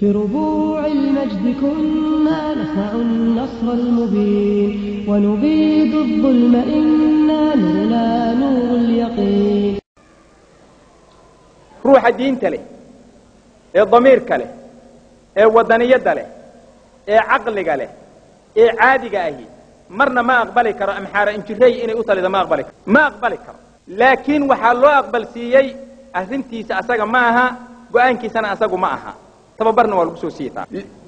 في ربوع المجد كنا نسع النصر المبين ونبيد الظلم إنا نرنا نور اليقين. روح الدين تله الضمير كله الوطنية له عقل له عادي جاهي مرنا ما أقبلك كرا أمحار إنجري إني أوصل إذا ما أقبلك لكن وحلو أقبل سيء أثنتي سأساق معها وأنك سنة أساق معها تبرنا والبسوسية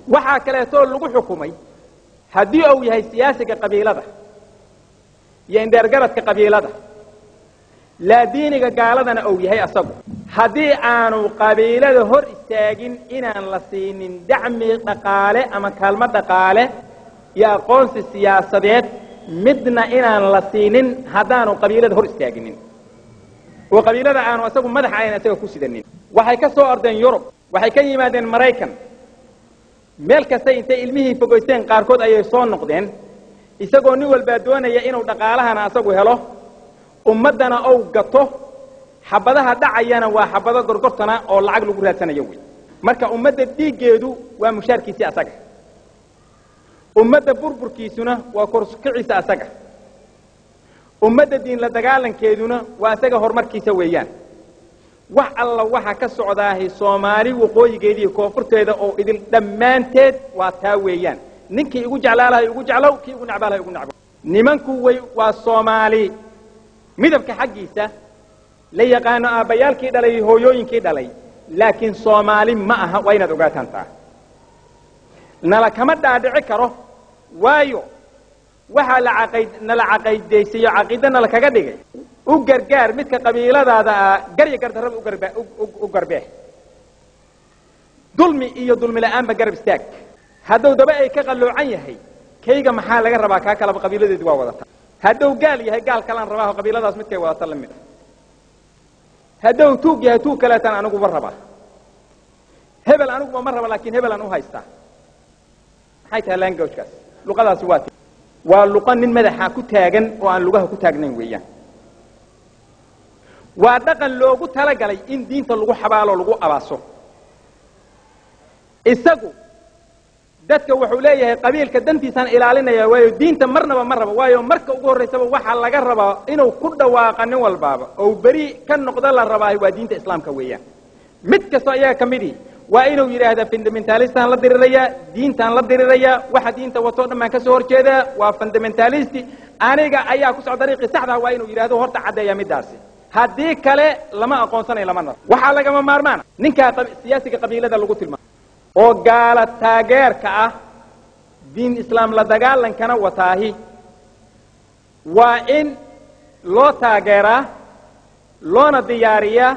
وحا كلا تقول لغو حكومي هدي أو يهي سياسة كقبيلة ده يندر قرد كقبيلة ده لا دينك قالدنا أو يهي أساق هدي آنو قبيلة ده هر استاقين إنان لسين دعم دقالة أما كلمة دقالة يا قونس السياسة مدنا إنان لسين هدانو قبيلة ده هر استاقين وقبيلة ده آنو أساق مدح عين أساق كوسي دنين وحي كسو أردن يوروب waxay ka yimaadeen Mareykan meel kasta intay ilmihii fogeysteen qaarkood ayay soo noqdeen isagoo nin walba doonaya inuu dhaqaalahana asagu helo ummadana oo gato xabadaha dhacayana waa xabado gorgortana oo lacag lagu raadsanayo way marka ummadda dhiigeedu waa mushaarkiisa asaga ummadda burburkiisuna waa korskiciisa asaga ummadda diin la dagaalankeeduna waa asaga horumarkiisa weeyaan wax alla waxa ka socdaahay Soomaali waqooyigeedii koonfurteeda oo idil dhamaanteed waa taa weeyaan ninkii ugu jeclaalahay ugu jeclow kii ugu nacbaalahay ugu nacbo nimanku way waa Soomaali midabka xaqiisa la yaqaan aabayaalkii dhalay hooyooyinkii dhalay laakiin Soomaali ma aha waa inaad ogaataan taa nala kama dhaadhici karo waayo waxa la caqiideysay caqiidana la kaga dhigay ugargaar midka qabiiladaada garya gardarab u garbee dulmi iyo dulmi la'aanba garab istaag hadduu daba ay ka qaloocan yahay kayga maxaa laga rabaa ka kala qabiiladeedu waa wadata hadduu gaal yahay gaal kala rabaa qabiiladaas midkay wadata la mid hadduu tuug yahay tuug kala tan anigu warraba hebel anigu ma raba laakiin hebel aan u haystaa maxay tahay language-kaas luqadaas waa luqan nin madaxa ku taagan oo aan lugaha ku taagnayn weeyaan waa dhaqan loogu talagalay in diinta lagu xabaalo lagu abaaso isagu dadka wuxuu leeyahay qabiilka dantiisan ilaalinaya waayo diinta marnaba ma rabo waayo marka ugu horeysaba waxa laga rabaa inuu ku dhawaaqo nin walbaaba oo bari ka noqdo la rabaa waa diinta islaamka weeyaan mid kasto ayaa kamidii waa inuu yiraahdo fundamentalistan la diriraya diintan la diriraya waxa diinta wato dhamaan ka soo horjeeda waa fundamentalist aniga ayaa ku soo dariiqi saxda waa inuu yiraahdo horta cadeeya midaasi haddii kale lama aqoonsanayo lama nar waxa laga maarmaana ninka siyaasiga qabiilada lagu tilmaamo oo gaala taageerka ah diin islaam la dagaalankana wataahi waa in loo taageeraa loona diyaariyaa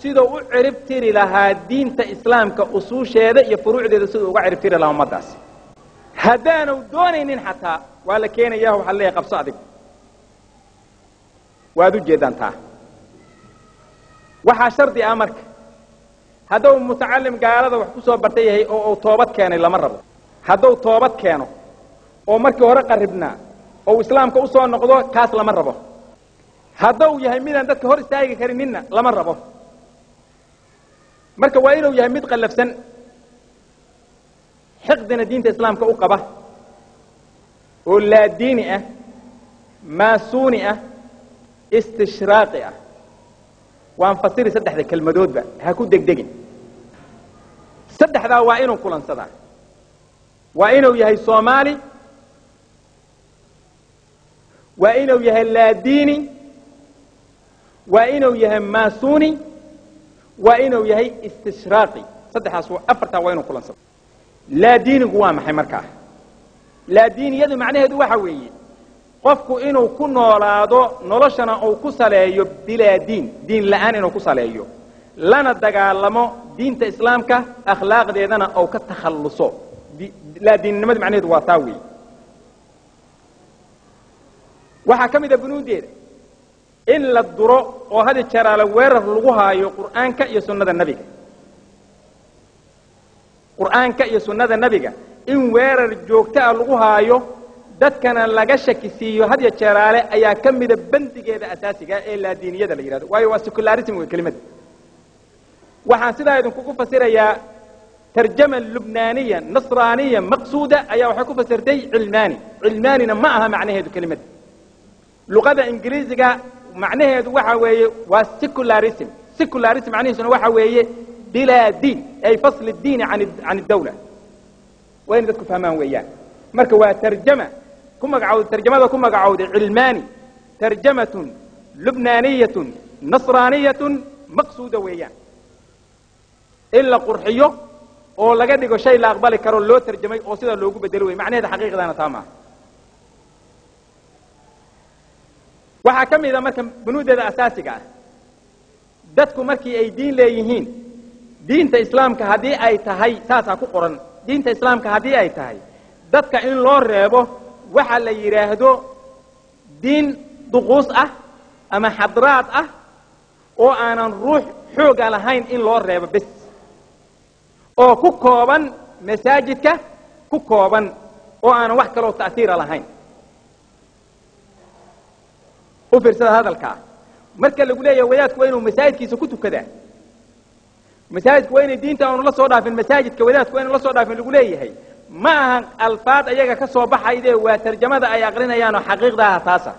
sidoo u cirib tiri lahaa diinta islaamka usuusheeda iyo furuucdeeda sidoo uga cirib tiri lahaa ummadaas haddaanu doonaynin xataa waa la keenayaa waxa la qabso adig waad u jeedantaa waxa shardi ah marka hadduu mutacallim gaalada wax ku soo bartay yahay oo toobad keenay lama rabo hadduu toobad keeno oo markii hore qaribnaa oo islaamka u soo noqdo kaas lama rabo hadduu yahay midaan dadka hor istaagi karinina lama rabo marka waa inuu yahay mid qalafsan xiqdina diinta islaamka u qaba oo la diini ah maasuuni ah istishraaqi ah waan fasiri saddexda kelmadoodba ha ku degdegin saddexda waa inuu kulansadaa waa inuu yahay Soomaali waa inuu yahay la diini waa inuu yahay maasuuni waa inuu yahay istishraaqi saddexaas afarta waa inuu kulansadaa la diinigu waa maxay markaa la diiniyadu macnaheedu waxa weeye qofku inuu ku noolaado noloshana uu ku saleeyo bilaa diin la'aan inuu ku saleeyo lana dagaalamo diinta islaamka akhlaaqdeedana oo ka takhalluso la diinnimada macnaheedu waa taawi waxa kamid ah bunuudeeda in la duro oo hada jaraala weerar lagu haayo quraanka iyo sunnada nabiga in weerar joogto ah lagu haayo dadkana laga shakisiyo had ya jeeraale ayaa kamida bandigeeda asaasiga ee la diiniyada la yiraahdo waayo waa secularism way kelimad waxaan sidaa idin kugu fasirayaa ترجمة لبنانية نصرانية مقصودة أي وحكوا فسرتي علماني علماني معها معنى هذه الكلمة لغة إنجليزية معنى هذا وحوي وسيكولاريسم سيكولاريسم معناه شنو وحوي بلا دين أي فصل الدين عن الدولة وين بدكم فهمان وياه مركوا ترجمة كم قعود ترجمة وكم قعود علماني ترجمة لبنانية نصرانية مقصودة وياه إلا قرحيه oo laga dhigo shay la aqbali karo loo tarjumay oo sida loogu bedelo way macnaheedu xaqiiqadana taama waxa kamida marka bunuudeeda asaasiga ah dadku markii ay diin leeyihiin diinta islaamka hadii ay tahay taasa ku qoran diinta islaamka hadii ay tahay dadka in loo reebo waxa la yiraahdo diin duqus ah ama hadraad ah oo aanan ruux xoog lahayn in loo reebo bas oo ku kooban masaajidka ku kooban oo aan wax kale oo taasiir lahayn oo fiirsada hadalka marka lagu leeyahay wadaadku waa inuu masaajidkiisa ku tukadaa masaajidku waa inay diinta aanu la soo dhaafin masaajidka wadaadku waa inuu la soo dhaafin lagu leeyahay ma aha alfaad ayaga ka soo baxayde waa tarjamada ay aqrinayaan oo xaqiiqda taasa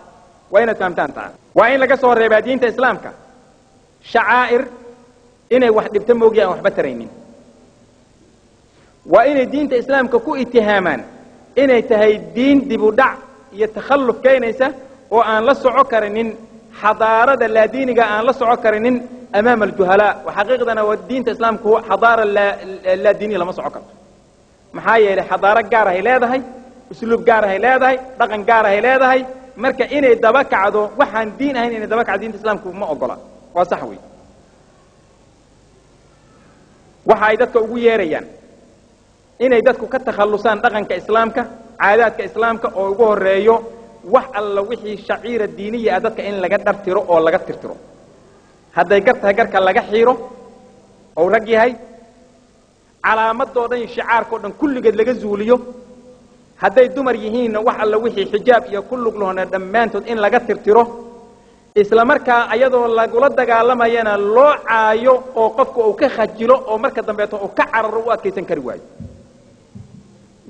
waa inaad fahamtaan taa waa in laga soo reebaa diinta islaamka shacaa'ir inay wax dhibto moogiya waxba taraynin وإن الدين الإسلام كو اتهامان إن تهي الدين دبودع يتخلف كينيسة وأن لسو عكرنين حضارة لا دين أن لسو عكرنين أمام الجهلاء وحقيقة أنا والدين الإسلام كو حضارة لا دينية لما سو عكر محايا لحضارة جارة هي هاي أسلوب جارة هي هاي رقم جارة هي هاي مركا إن يدبك عدو وحن دين هين إن يدبك عدين الإسلام كو ما أقوله وصحوي وحايدتك أقوية ريان inay dadku ka takhalusaan dhaqanka islaamka caadaadka islaamka oo ugu horeeyo wax alla wixii shaciira diiniga dadka in laga dhartiro oo laga tirtiro haday gartahay garka laga xiiro oo rag yahay calaamadoodan shicaarkoodan kulligeed laga zuuliyo haday dumar yihiin wax alla wixii xijaab iyo kullug loona dhamaantood in laga tirtiro isla markaa ayadoo lagula dagaalamayana loo caayo oo qofku uu ka khajilo oo marka dambeeto uu ka cararo u adkeysan kari waayo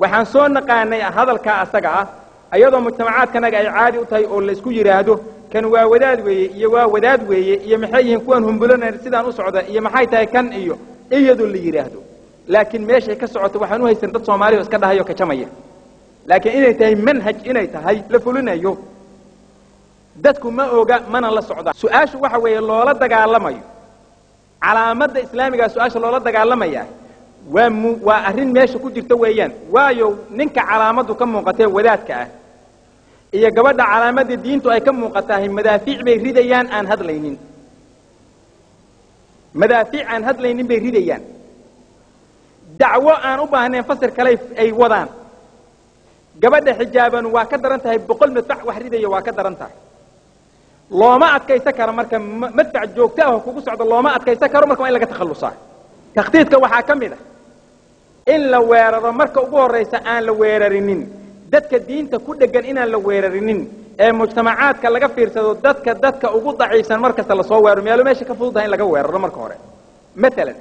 waxaan soo naqaanay hadalka asaga ah ayadoo mujtamacaadkanaga ay caadi u tahay oo la isku yiraahdo kan waa wadaad weeye iyo waa wadaad weeye iyo maxay yihiin kuwan humbulanay sidaan u socda iyo maxay tahay kan iyo iyadu la yiraahdo laakiin meeshay ka socoto waxaan u haysan dad Soomaali oo iska dhahayo ka jamaya laakiin inay tahay manhaj inay tahay la fulinayo dadku ma oga mana la socda su'aashu waxa weeye loola dagaalamayo calaamada islaamiga su'aasha loola dagaalamaya waa arrin meesha ku jirta weeyaan waayo ninka calaamadu ka muuqatay wadaadka ah iyo gabadha calaamada diintu ay ka muuqatahay madaafiic bay ridayaan aan hadlaynin madaafiic aan hadlaynin bay ridayaan dacwo aan u baahnayn fasir kale ay wadaan gabadha xijaaban waa ka daran tahay 100 madfac wax ridaya waa ka daran tahay looma adkaysan karo marka madfac joogto ah kugu socdo looma adkaysan karo marka in laga takhalusaa takhtiidka waxa kamid ah in la weeraro marka ugu horeysa aan la weerarinin dadka diinta ku dhagan inaan la weerarinin ee mujtamacaadka laga fiirsado dadka ugu daciifsan marka la soo weeraro meelo meesha ka fududahay in laga weeraro marka hore mesela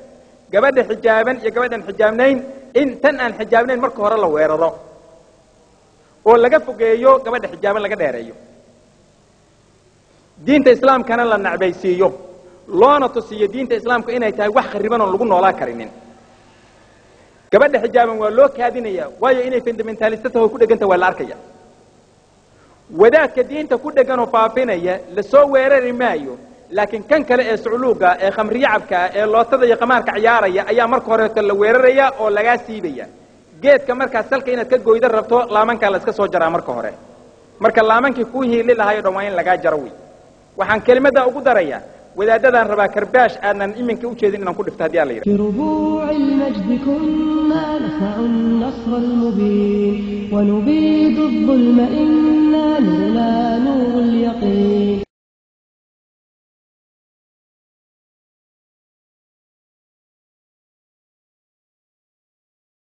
gabadha xijaaban iyo gabadhan xijaabnayn in tan aan xijaabnayn marka hore la weeraro oo laga fogeeyo gabadha xijaaban laga dheereeyo diinta islaamkana la nacbaysiiyo loona tusiyo diinta islaamka inay tahay wax khariban oo lagu noolaa karinin gabadha xijaaban waa loo kaadinaya waayo inay fundamentalist tahay ku dhaganta waa la arkaya wadaadka diinta ku dhagan oo faafinaya la soo weerari maayo laakiin kan kale ee suuluuga ee khamriyacabka ee lootada iyo qamaarka ciyaaraya ayaa marka hore la weeraraya oo laga siibaya geedka marka salka inaad ka gooyda rabto laamanka la iska soo jaraa marka hore marka laamankii ku hiili lahayo dhawaan laga jarawi waxaan kelimada ugu daraya wadaadadan rabaa karbaash aanan iminka u jeedin inaan ku dhifto hadii alla yiraahdo ربوع المجد كنا نسع النصر المبين ونبيد الظلم إنا نرنا نور اليقين